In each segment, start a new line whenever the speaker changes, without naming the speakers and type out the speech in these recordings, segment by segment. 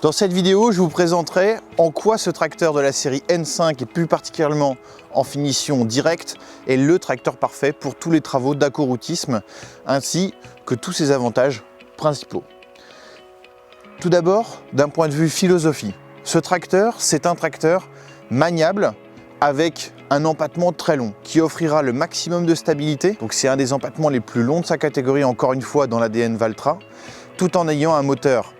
Dans cette vidéo, je vous présenterai en quoi ce tracteur de la série N5 et plus particulièrement en finition directe est le tracteur parfait pour tous les travaux d'accouroutisme ainsi que tous ses avantages principaux. Tout d'abord, d'un point de vue philosophie, ce tracteur, c'est un tracteur maniable avec un empattement très long qui offrira le maximum de stabilité. Donc c'est un des empattements les plus longs de sa catégorie, encore une fois dans l'ADN Valtra, tout en ayant un moteur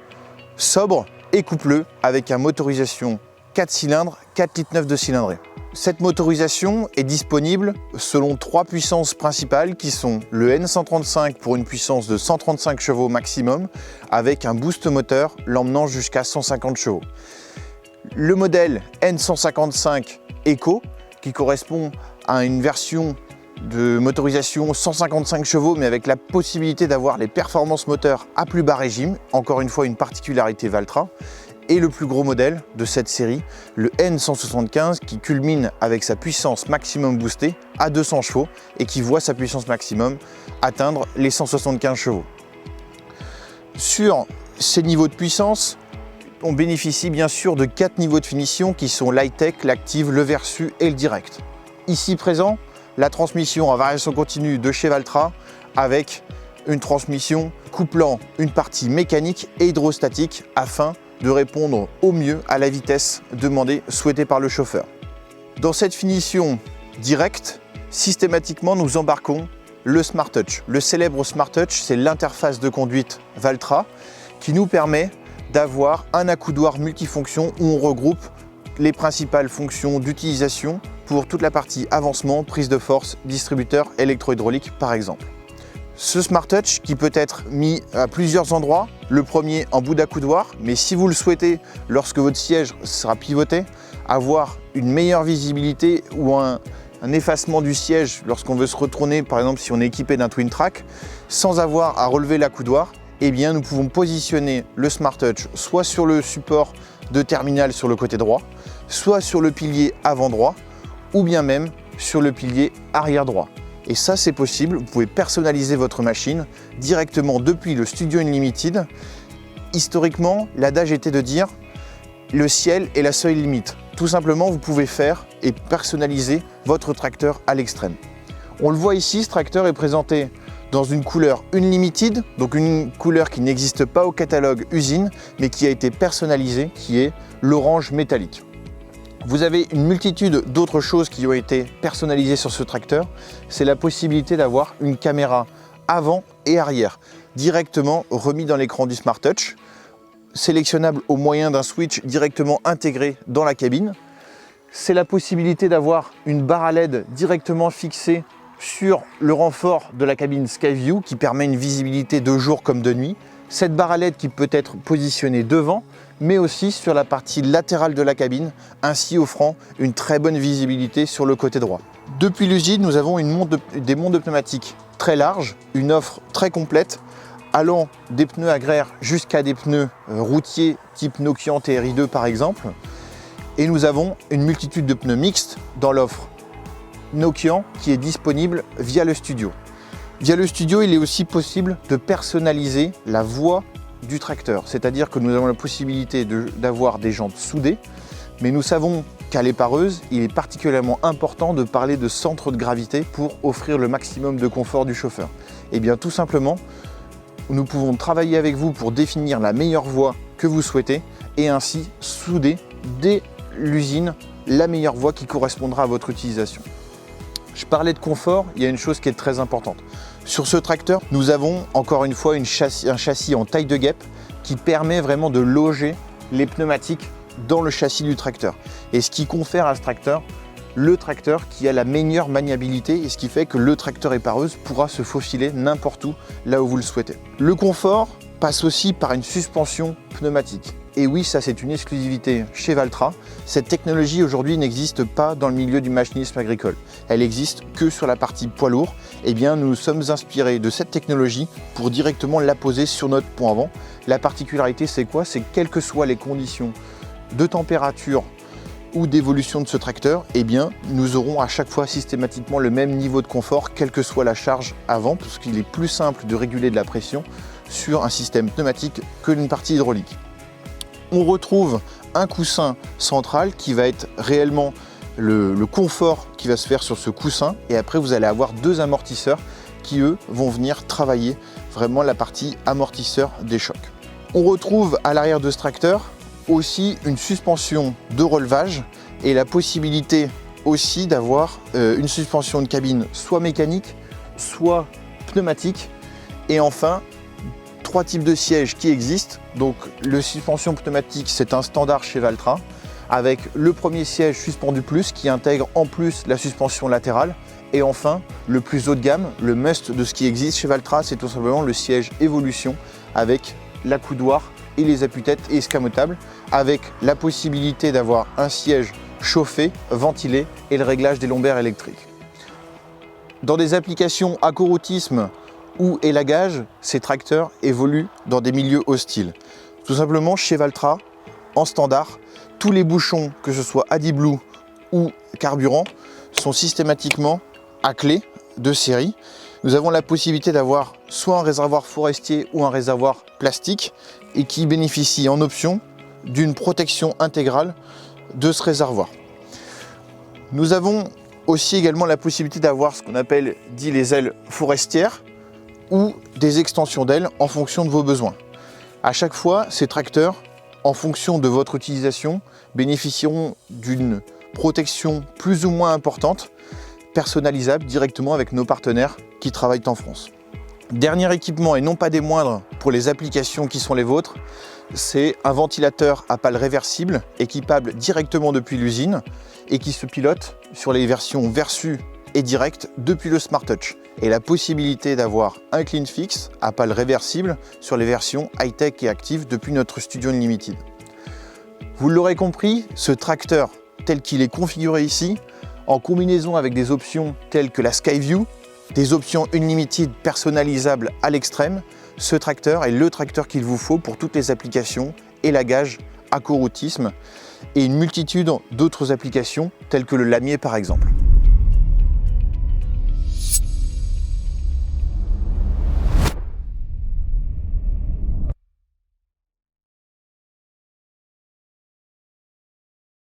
sobre et coupleux avec une motorisation 4 cylindres, 4,9 litres de cylindrée. Cette motorisation est disponible selon 3 puissances principales qui sont le N135 pour une puissance de 135 chevaux maximum avec un boost moteur l'emmenant jusqu'à 150 chevaux. Le modèle N155 Eco qui correspond à une version de motorisation 155 chevaux mais avec la possibilité d'avoir les performances moteurs à plus bas régime, encore une fois une particularité Valtra, et le plus gros modèle de cette série, le N175 qui culmine avec sa puissance maximum boostée à 200 chevaux et qui voit sa puissance maximum atteindre les 175 chevaux. Sur ces niveaux de puissance, on bénéficie bien sûr de 4 niveaux de finition qui sont l'high-tech, l'active, le versu et le direct. Ici présent, la transmission à variation continue de chez Valtra avec une transmission couplant une partie mécanique et hydrostatique afin de répondre au mieux à la vitesse demandée, souhaitée par le chauffeur. Dans cette finition directe, systématiquement nous embarquons le Smart Touch. Le célèbre Smart Touch, c'est l'interface de conduite Valtra qui nous permet d'avoir un accoudoir multifonction où on regroupe les principales fonctions d'utilisation pour toute la partie avancement, prise de force, distributeur électro-hydraulique par exemple. Ce Smart Touch qui peut être mis à plusieurs endroits, le premier en bout d'accoudoir, mais si vous le souhaitez, lorsque votre siège sera pivoté, avoir une meilleure visibilité ou un effacement du siège lorsqu'on veut se retourner, par exemple si on est équipé d'un Twin Track, sans avoir à relever l'accoudoir, eh bien nous pouvons positionner le Smart Touch soit sur le support de terminal sur le côté droit, soit sur le pilier avant droit, ou bien même sur le pilier arrière droit. Et ça c'est possible, vous pouvez personnaliser votre machine directement depuis le Studio Unlimited. Historiquement, l'adage était de dire le ciel est la seule limite. Tout simplement, vous pouvez faire et personnaliser votre tracteur à l'extrême. On le voit ici, ce tracteur est présenté dans une couleur Unlimited, donc une couleur qui n'existe pas au catalogue usine, mais qui a été personnalisée, qui est l'orange métallique. Vous avez une multitude d'autres choses qui ont été personnalisées sur ce tracteur. C'est la possibilité d'avoir une caméra avant et arrière, directement remis dans l'écran du Smart Touch, sélectionnable au moyen d'un switch directement intégré dans la cabine. C'est la possibilité d'avoir une barre à LED directement fixée sur le renfort de la cabine Skyview qui permet une visibilité de jour comme de nuit. Cette barre à LED qui peut être positionnée devant, mais aussi sur la partie latérale de la cabine, ainsi offrant une très bonne visibilité sur le côté droit. Depuis l'usine, nous avons des montres de pneumatiques très larges, une offre très complète, allant des pneus agraires jusqu'à des pneus routiers type Nokian TRI2 par exemple. Et nous avons une multitude de pneus mixtes dans l'offre Nokian qui est disponible via le studio. Via le studio, il est aussi possible de personnaliser la voie du tracteur, c'est-à-dire que nous avons la possibilité d'avoir des jantes soudées, mais nous savons qu'à l'épareuse, il est particulièrement important de parler de centre de gravité pour offrir le maximum de confort du chauffeur. Et bien tout simplement, nous pouvons travailler avec vous pour définir la meilleure voie que vous souhaitez et ainsi souder dès l'usine la meilleure voie qui correspondra à votre utilisation. Je parlais de confort, il y a une chose qui est très importante. Sur ce tracteur, nous avons encore une fois un châssis en taille de guêpe qui permet vraiment de loger les pneumatiques dans le châssis du tracteur. Et ce qui confère à ce tracteur le tracteur qui a la meilleure maniabilité et ce qui fait que le tracteur épareuse pourra se faufiler n'importe où, là où vous le souhaitez. Le confort passe aussi par une suspension pneumatique. Et oui, ça c'est une exclusivité chez Valtra. Cette technologie aujourd'hui n'existe pas dans le milieu du machinisme agricole. Elle existe que sur la partie poids lourd. Eh bien, nous nous sommes inspirés de cette technologie pour directement la poser sur notre pont avant. La particularité, c'est quoi? C'est que quelles que soient les conditions de température ou d'évolution de ce tracteur, eh bien, nous aurons à chaque fois systématiquement le même niveau de confort, quelle que soit la charge avant, parce qu'il est plus simple de réguler de la pression sur un système pneumatique que d'une partie hydraulique. On retrouve un coussin central qui va être réellement le confort qui va se faire sur ce coussin, et après vous allez avoir deux amortisseurs qui eux vont venir travailler vraiment la partie amortisseur des chocs. On retrouve à l'arrière de ce tracteur aussi une suspension de relevage et la possibilité aussi d'avoir une suspension de cabine soit mécanique, soit pneumatique. Et enfin, trois types de sièges qui existent. Donc le suspension pneumatique, c'est un standard chez Valtra, avec le premier siège suspendu plus qui intègre en plus la suspension latérale. Et enfin, le plus haut de gamme, le must de ce qui existe chez Valtra, c'est tout simplement le siège Evolution avec l'accoudoir et les appuis-têtes escamotables, avec la possibilité d'avoir un siège chauffé, ventilé et le réglage des lombaires électriques. Dans des applications accoroutisme ou élagage, ces tracteurs évoluent dans des milieux hostiles. Tout simplement, chez Valtra, en standard, tous les bouchons, que ce soit AdBlue ou carburant, sont systématiquement à clé de série. Nous avons la possibilité d'avoir soit un réservoir forestier ou un réservoir plastique et qui bénéficie en option d'une protection intégrale de ce réservoir. Nous avons aussi également la possibilité d'avoir ce qu'on appelle les ailes forestières ou des extensions d'ailes en fonction de vos besoins. À chaque fois, ces tracteurs, en fonction de votre utilisation, bénéficieront d'une protection plus ou moins importante, personnalisable directement avec nos partenaires qui travaillent en France. Dernier équipement, et non pas des moindres pour les applications qui sont les vôtres, c'est un ventilateur à pales réversible, équipable directement depuis l'usine et qui se pilote sur les versions Versu et Direct depuis le Smart Touch. Et la possibilité d'avoir un clean fix à pales réversible sur les versions high-tech et active depuis notre Studio Unlimited. Vous l'aurez compris, ce tracteur tel qu'il est configuré ici, en combinaison avec des options telles que la Skyview, des options Unlimited personnalisables à l'extrême, ce tracteur est le tracteur qu'il vous faut pour toutes les applications élagage, accoroutisme et une multitude d'autres applications telles que le lamier par exemple.